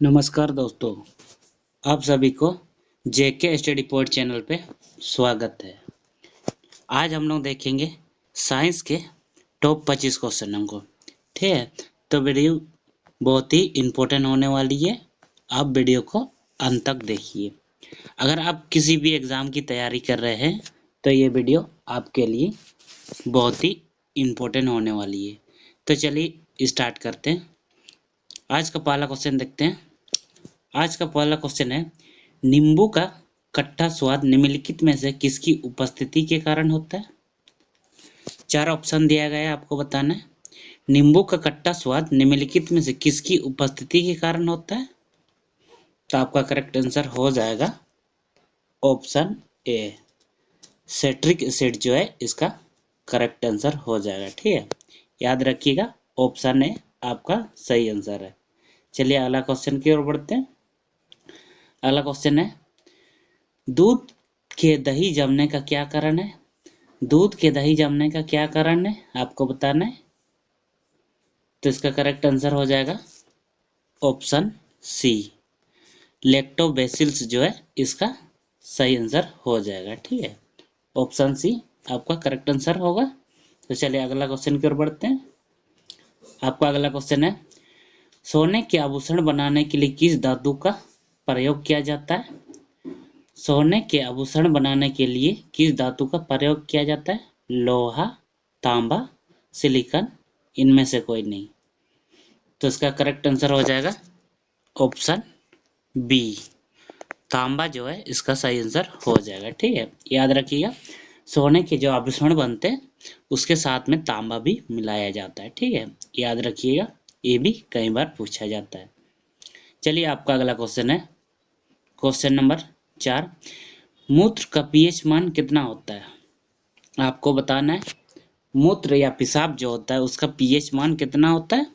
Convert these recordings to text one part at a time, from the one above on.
नमस्कार दोस्तों, आप सभी को जेके स्टडी पॉइंट चैनल पे स्वागत है। आज हम लोग देखेंगे साइंस के टॉप 25 क्वेश्चन को। ठीक है, तो वीडियो बहुत ही इम्पोर्टेंट होने वाली है। आप वीडियो को अंत तक देखिए। अगर आप किसी भी एग्ज़ाम की तैयारी कर रहे हैं तो ये वीडियो आपके लिए बहुत ही इम्पोर्टेंट होने वाली है। तो चलिए स्टार्ट करते हैं। आज का पहला क्वेश्चन देखते हैं। आज का पहला क्वेश्चन है, नींबू का खट्टा स्वाद निम्नलिखित में से किसकी उपस्थिति के कारण होता है? 4 ऑप्शन दिया गया है, आपको बताना है। नींबू का खट्टा स्वाद निम्नलिखित में से किसकी उपस्थिति के कारण होता है? तो आपका करेक्ट आंसर हो जाएगा ऑप्शन ए, सिट्रिक एसिड जो है इसका करेक्ट आंसर हो जाएगा। ठीक है, याद रखिएगा ऑप्शन ए आपका सही आंसर है। चलिए अगला क्वेश्चन की ओर बढ़ते हैं। अगला क्वेश्चन है, दूध के दही जमने का क्या कारण है? दूध के दही जमने का क्या कारण है आपको बताना है। तो इसका करेक्ट आंसर हो जाएगा ऑप्शन सी, लैक्टोबैसिलस जो है इसका सही आंसर हो जाएगा। ठीक है, ऑप्शन सी आपका करेक्ट आंसर होगा। तो चलिए अगला क्वेश्चन की ओर बढ़ते हैं। आपका अगला क्वेश्चन है, सोने के आभूषण बनाने के लिए किस धातु का प्रयोग किया जाता है? सोने के आभूषण बनाने के लिए किस धातु का प्रयोग किया जाता है? लोहा, तांबा, सिलिकॉन, इनमें से कोई नहीं। तो इसका करेक्ट आंसर हो जाएगा ऑप्शन बी, तांबा जो है इसका सही आंसर हो जाएगा। ठीक है, याद रखिएगा सोने के जो आभूषण बनते हैं उसके साथ में तांबा भी मिलाया जाता है। ठीक है, याद रखिएगा, ये भी कई बार पूछा जाता है। चलिए आपका अगला क्वेश्चन है, क्वेश्चन नंबर 4, मूत्र का पीएच मान कितना होता है? आपको बताना है मूत्र या पेशाब जो होता है उसका पीएच मान कितना होता है?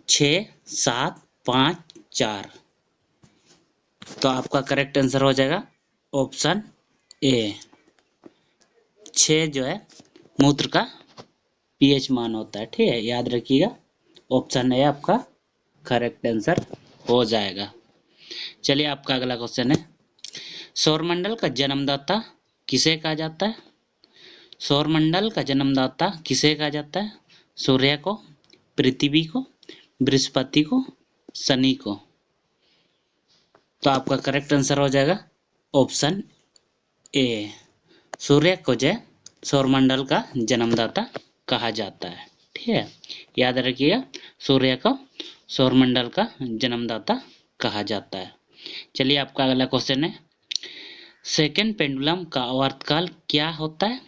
6, 7, 5, 4। तो आपका करेक्ट आंसर हो जाएगा ऑप्शन ए, 6 जो है मूत्र का पीएच मान होता है। ठीक है, याद रखिएगा ऑप्शन ए आपका करेक्ट आंसर हो जाएगा। चलिए आपका अगला क्वेश्चन है, सौरमंडल का जन्मदाता किसे कहा जाता है? सौरमंडल का जन्मदाता किसे कहा जाता है? सूर्य को, पृथ्वी को, बृहस्पति को, शनि को। तो आपका करेक्ट आंसर हो जाएगा ऑप्शन ए, सूर्य को जो सौरमंडल का जन्मदाता कहा जाता है। ठीक है, याद रखिएगा सूर्य को सौरमंडल का जन्मदाता कहा जाता है। चलिए आपका अगला क्वेश्चन है, सेकंड पेंडुलम का आवर्तकाल क्या होता है?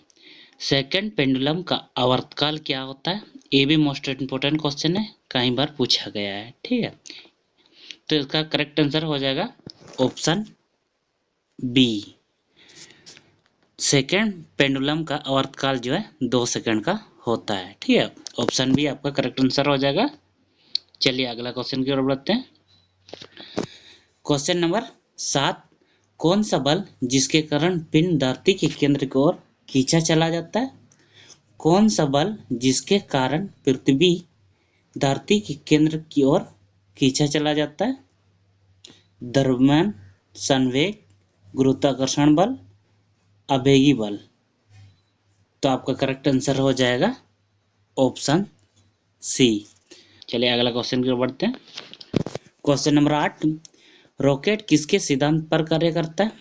सेकंड पेंडुलम का आवर्तकाल क्या होता है? ये भी मोस्ट इम्पोर्टेंट क्वेश्चन है, कई बार पूछा गया है। ठीक है, तो इसका करेक्ट आंसर हो जाएगा ऑप्शन बी, सेकंड पेंडुलम का आवर्तकाल जो है 2 सेकंड का होता है। ठीक है, ऑप्शन बी आपका करेक्ट आंसर हो जाएगा। चलिए अगला क्वेश्चन की ओर बढ़ते हैं। क्वेश्चन नंबर 7, कौन सा बल जिसके कारण पिंड धरती के केंद्र की ओर खींचा चला जाता है? कौन सा बल जिसके कारण पृथ्वी धरती के केंद्र की ओर खींचा चला जाता है? द्रव्यमान, संवेग, गुरुत्वाकर्षण बल, आवेगी बल। तो आपका करेक्ट आंसर हो जाएगा ऑप्शन सी। चलिए अगला क्वेश्चन की ओर बढ़ते हैं। क्वेश्चन नंबर 8, रॉकेट किसके सिद्धांत पर कार्य करता है?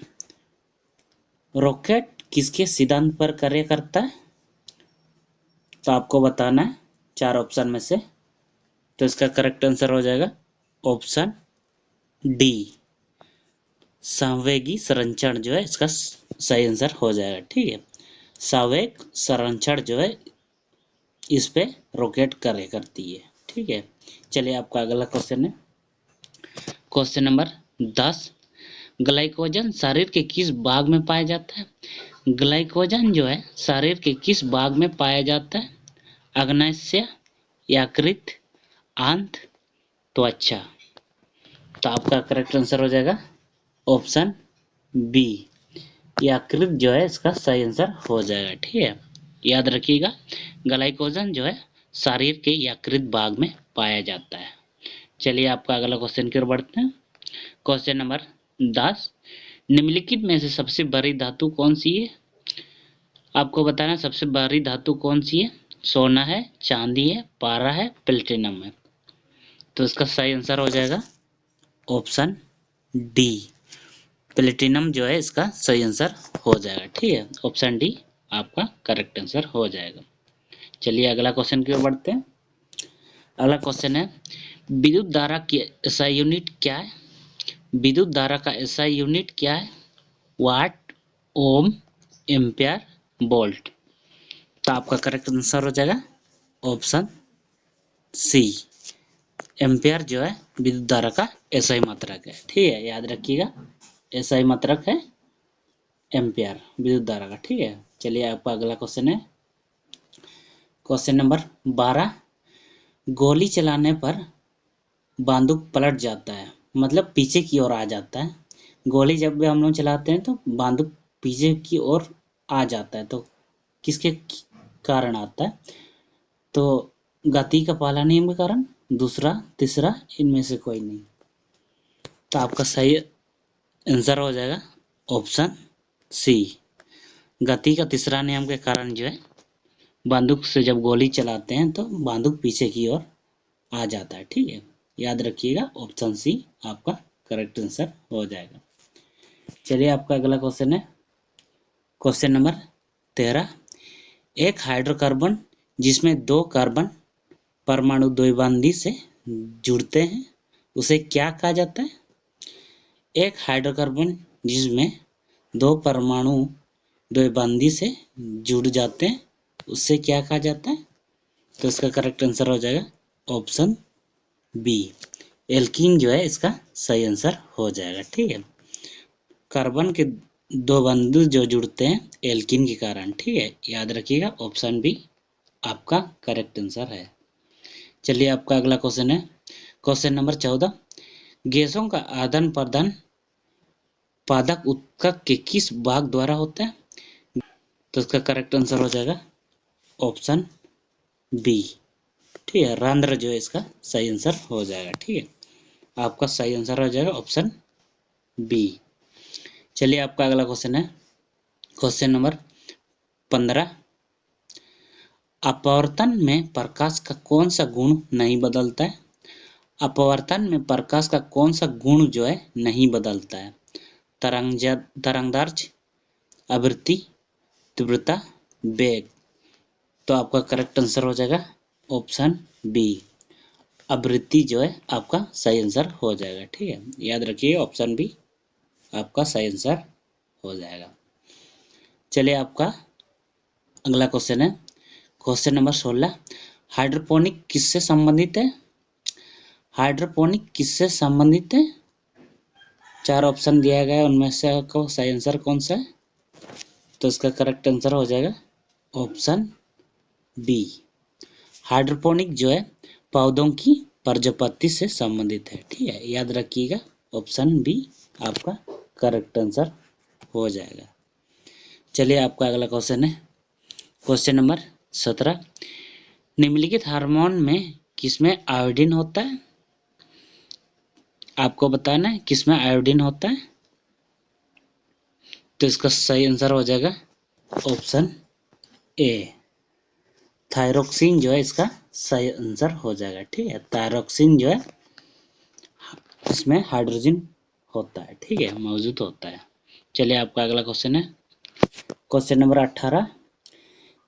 रॉकेट किसके सिद्धांत पर कार्य करता है? तो आपको बताना है 4 ऑप्शन में से। तो इसका करेक्ट आंसर हो जाएगा ऑप्शन डी, संवेगी संरक्षण जो है इसका सही आंसर हो जाएगा। ठीक है, संवेग संरक्षण जो है इस पे रॉकेट कार्य करती है। ठीक है, चलिए आपका अगला क्वेश्चन है, क्वेश्चन नंबर 10, ग्लाइकोजन शरीर के किस भाग में पाया जाता है? ग्लाइकोजन जो है शरीर के किस भाग में पाया जाता है? अग्नाशय, यकृत, आंत, त्वचा। तो आपका करेक्ट आंसर हो जाएगा ऑप्शन बी, यकृत जो है इसका सही आंसर हो जाएगा। ठीक है, याद रखिएगा ग्लाइकोजन जो है शरीर के यकृत भाग में पाया जाता है। चलिए आपका अगला क्वेश्चन की ओर बढ़ते हैं। क्वेश्चन नंबर 10, निम्नलिखित में से सबसे बड़ी धातु कौन सी है? आपको बताना सबसे बड़ी धातु कौन सी है। सोना है, चांदी है, पारा है, प्लेटिनम है। तो इसका सही आंसर हो जाएगा ऑप्शन डी, प्लेटिनम जो है इसका सही आंसर हो जाएगा। ठीक है, ऑप्शन डी आपका करेक्ट आंसर हो जाएगा। चलिए अगला क्वेश्चन की ओर बढ़ते हैं। अगला क्वेश्चन है, विद्युत धारा की एसआई यूनिट क्या है? विद्युत धारा का एसआई यूनिट क्या है? वाट, ओम, एम्पियर, वोल्ट। तो आपका करेक्ट आंसर हो जाएगा ऑप्शन सी, एम्पियर जो है विद्युत धारा का एसआई मात्रक है। ठीक है, याद रखिएगा एसआई मात्रक है एम्पियर विद्युत धारा का। ठीक है, चलिए आपका अगला क्वेश्चन है। क्वेश्चन नंबर 12, गोली चलाने पर बंदूक पलट जाता है, मतलब पीछे की ओर आ जाता है। गोली जब भी हम लोग चलाते हैं तो बंदूक पीछे की ओर आ जाता है, तो किसके कारण आता है? तो गति का पहला नियम के कारण, दूसरा, तीसरा, इनमें से कोई नहीं। तो आपका सही आंसर हो जाएगा ऑप्शन सी, गति का तीसरा नियम के कारण जो है बंदूक से जब गोली चलाते हैं तो बंदूक पीछे की ओर आ जाता है। ठीक है, याद रखिएगा ऑप्शन सी आपका करेक्ट आंसर हो जाएगा। चलिए आपका अगला क्वेश्चन है। क्वेश्चन नंबर 13, एक हाइड्रोकार्बन जिसमें दो कार्बन परमाणु द्विबंधी से जुड़ते हैं उसे क्या कहा जाता है? एक हाइड्रोकार्बन जिसमें दो परमाणु द्विबंधी से जुड़ जाते हैं उससे क्या कहा जाता है? तो इसका करेक्ट आंसर हो जाएगा ऑप्शन बी, एल्कीन जो है इसका सही आंसर हो जाएगा। ठीक है, कार्बन के दो बंधु जो जुड़ते हैं एल्कीन के कारण। ठीक है, याद रखिएगा ऑप्शन बी आपका करेक्ट आंसर है। चलिए आपका अगला क्वेश्चन है। क्वेश्चन नंबर 14, गैसों का आदान प्रदान पादक ऊतक के किस भाग द्वारा होता है? तो इसका करेक्ट आंसर हो जाएगा ऑप्शन बी। ठीक है, रंध्र जो है इसका सही आंसर हो जाएगा। ठीक है, आपका सही आंसर हो जाएगा ऑप्शन बी। चलिए आपका अगला क्वेश्चन है। क्वेश्चन नंबर 15, अपवर्तन में प्रकाश का कौन सा गुण नहीं बदलता है? अपवर्तन में प्रकाश का कौन सा गुण जो है नहीं बदलता है? तरंगदैर्ध्य, आवृत्ति, तीव्रता, वेग। तो आपका करेक्ट आंसर हो जाएगा ऑप्शन बी, आवृत्ति जो है आपका सही आंसर हो जाएगा। ठीक है, याद रखिए ऑप्शन बी आपका सही आंसर हो जाएगा। चलिए आपका अगला क्वेश्चन है। क्वेश्चन नंबर 16, हाइड्रोपोनिक किससे संबंधित है? हाइड्रोपोनिक किससे संबंधित है? चार ऑप्शन दिया गया है, उनमें से आपका सही आंसर कौन सा है? तो इसका करेक्ट आंसर हो जाएगा ऑप्शन बी, हाइड्रोपोनिक जो है पौधों की प्रजापति से संबंधित है। ठीक है, याद रखिएगा ऑप्शन बी आपका करेक्ट आंसर हो जाएगा। चलिए आपका अगला क्वेश्चन है। क्वेश्चन नंबर 17, निम्नलिखित हार्मोन में किसमें आयोडीन होता है? आपको बताना है किसमें आयोडीन होता है। तो इसका सही आंसर हो जाएगा ऑप्शन ए, थायरोक्सिन जो है इसका सही आंसर हो जाएगा। ठीक है, थायरोक्सिन जो है इसमें हाइड्रोजन होता है। ठीक है, मौजूद होता है। चलिए आपका अगला क्वेश्चन है। क्वेश्चन नंबर 18,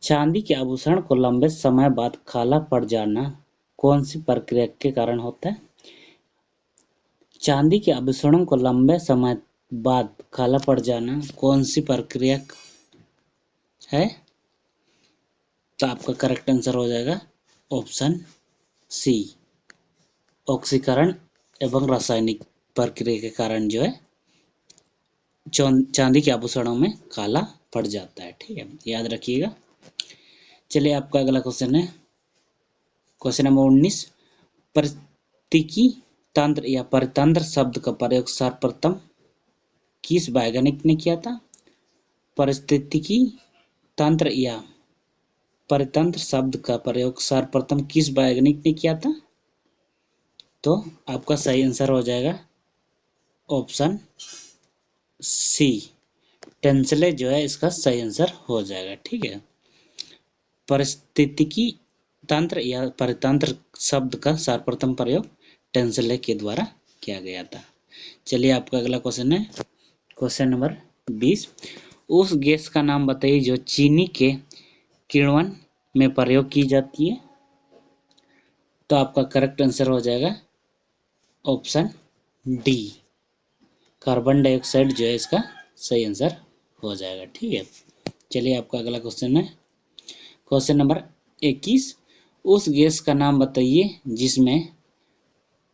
चांदी के आभूषण को लंबे समय बाद काला पड़ जाना कौन सी प्रक्रिया के कारण होता है? चांदी के आभूषणों को लंबे समय बाद काला पड़ जाना कौन सी प्रक्रिया है? तो आपका करेक्ट आंसर हो जाएगा ऑप्शन सी, ऑक्सीकरण एवं रासायनिक प्रक्रिया के कारण जो है चांदी के आभूषणों में काला पड़ जाता है। ठीक है, याद रखिएगा। चलिए आपका अगला क्वेश्चन है। क्वेश्चन नंबर 19, परिस्थितिकी तंत्र या परितंत्र शब्द का प्रयोग सर्वप्रथम किस वैज्ञानिक ने किया था? परिस्थितिकी तंत्र या परितंत्र शब्द का प्रयोग सर्वप्रथम किस वैज्ञानिक ने किया था? तो आपका सही आंसर हो जाएगा ऑप्शन सी, टेंसले जो है इसका सही आंसर हो जाएगा। ठीक है, पारिस्थितिकी तंत्र या परितंत्र शब्द का सर्वप्रथम प्रयोग टेंसले के द्वारा किया गया था। चलिए आपका अगला क्वेश्चन है क्वेश्चन नंबर 20। उस गैस का नाम बताइए जो चीनी के किण्वन में प्रयोग की जाती है। तो आपका करेक्ट आंसर हो जाएगा ऑप्शन डी, कार्बन डाइऑक्साइड जो है इसका सही आंसर हो जाएगा। ठीक है, चलिए आपका अगला क्वेश्चन है क्वेश्चन नंबर 21। उस गैस का नाम बताइए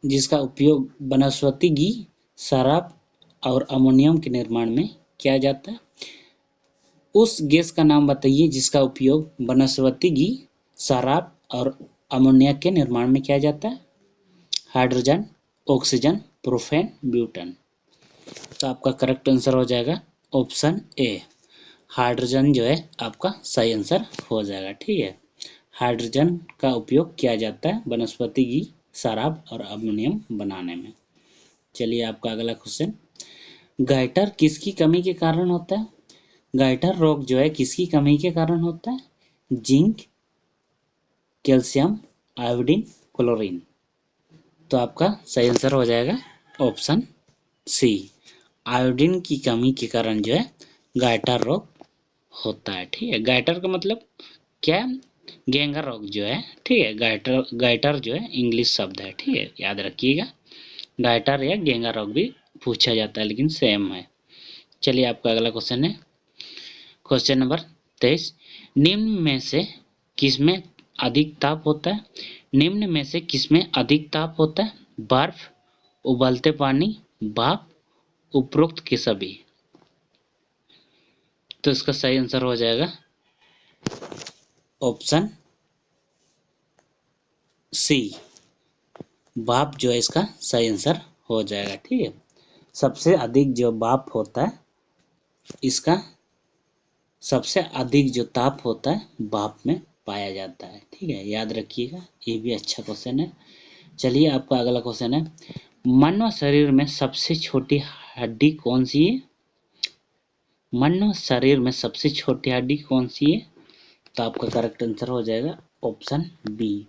जिसका उपयोग वनस्पति घी, शराब और अमोनियम के निर्माण में किया जाता है। उस गैस का नाम बताइए जिसका उपयोग वनस्पति घी, शराब और अमोनिया के निर्माण में किया जाता है। Hydrogen, oxygen, propane, butane. तो आपका करेक्ट आंसर हो जाएगा ऑप्शन ए, हाइड्रोजन जो है आपका सही आंसर हो जाएगा। ठीक है, हाइड्रोजन का उपयोग किया जाता है वनस्पति घी, शराब और अमोनियम बनाने में। चलिए आपका अगला क्वेश्चन, गाइटर किसकी कमी के कारण होता है। गाइटर रोग जो है किसकी कमी के कारण होता है। Zinc, calcium, iodine, chlorine. तो आपका सही आंसर हो जाएगा ऑप्शन सी, आयोडीन की कमी के कारण जो है गाइटर रोग होता है। ठीक है, गाइटर का मतलब क्या, गेंगा रोग जो है। ठीक है, गाइटर जो है इंग्लिश शब्द है। ठीक है, याद रखिएगा, गाइटर या गेंगा रोग भी पूछा जाता है लेकिन सेम है। चलिए आपका अगला क्वेश्चन है क्वेश्चन नंबर 23। निम्न में से किसमें अधिक ताप होता है। निम्न में से किसमें अधिक ताप होता है। बर्फ, उबलते पानी, भाप, उपरोक्त के सभी। तो इसका सही आंसर हो जाएगा ऑप्शन सी, भाप जो है इसका सही आंसर हो जाएगा। ठीक है, सबसे अधिक जो भाप होता है इसका सबसे अधिक जो ताप होता है भाप में पाया जाता है। ठीक है, याद रखिएगा, ये भी अच्छा क्वेश्चन है। चलिए आपका अगला क्वेश्चन है, मानव शरीर में सबसे छोटी हड्डी कौन सी है। मानव शरीर में सबसे छोटी हड्डी कौन सी है। तो आपका करेक्ट आंसर हो जाएगा ऑप्शन बी,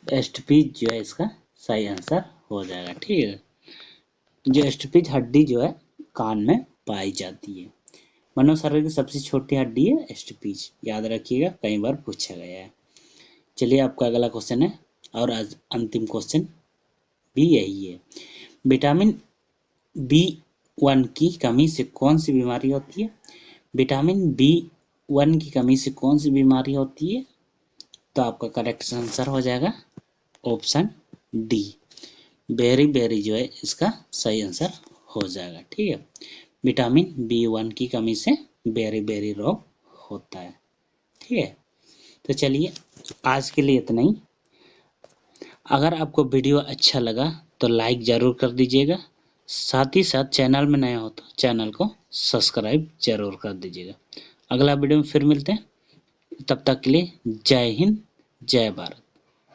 एस्टपीज जो है इसका सही आंसर हो जाएगा। ठीक है, जो एस्टपीज हड्डी जो है कान में पाई जाती है। मानव शरीर की सबसे छोटी हड्डी है एस्टपीज, याद रखिएगा, कई बार पूछा गया है। चलिए आपका अगला क्वेश्चन है और आज अंतिम क्वेश्चन भी यही है, विटामिन B1 की कमी से कौन सी बीमारी होती है। विटामिन B1 की कमी से कौन सी बीमारी होती है। तो आपका करेक्ट आंसर हो जाएगा ऑप्शन डी, बेरी बेरी जो है इसका सही आंसर हो जाएगा। ठीक है, विटामिन B1 की कमी से बेरी बेरी रोग होता है। ठीक है, तो चलिए आज के लिए इतना ही। अगर आपको वीडियो अच्छा लगा तो लाइक ज़रूर कर दीजिएगा, साथ ही साथ चैनल में नए हो तो चैनल को सब्सक्राइब जरूर कर दीजिएगा। अगला वीडियो में फिर मिलते हैं, तब तक के लिए जय हिंद, जय भारत।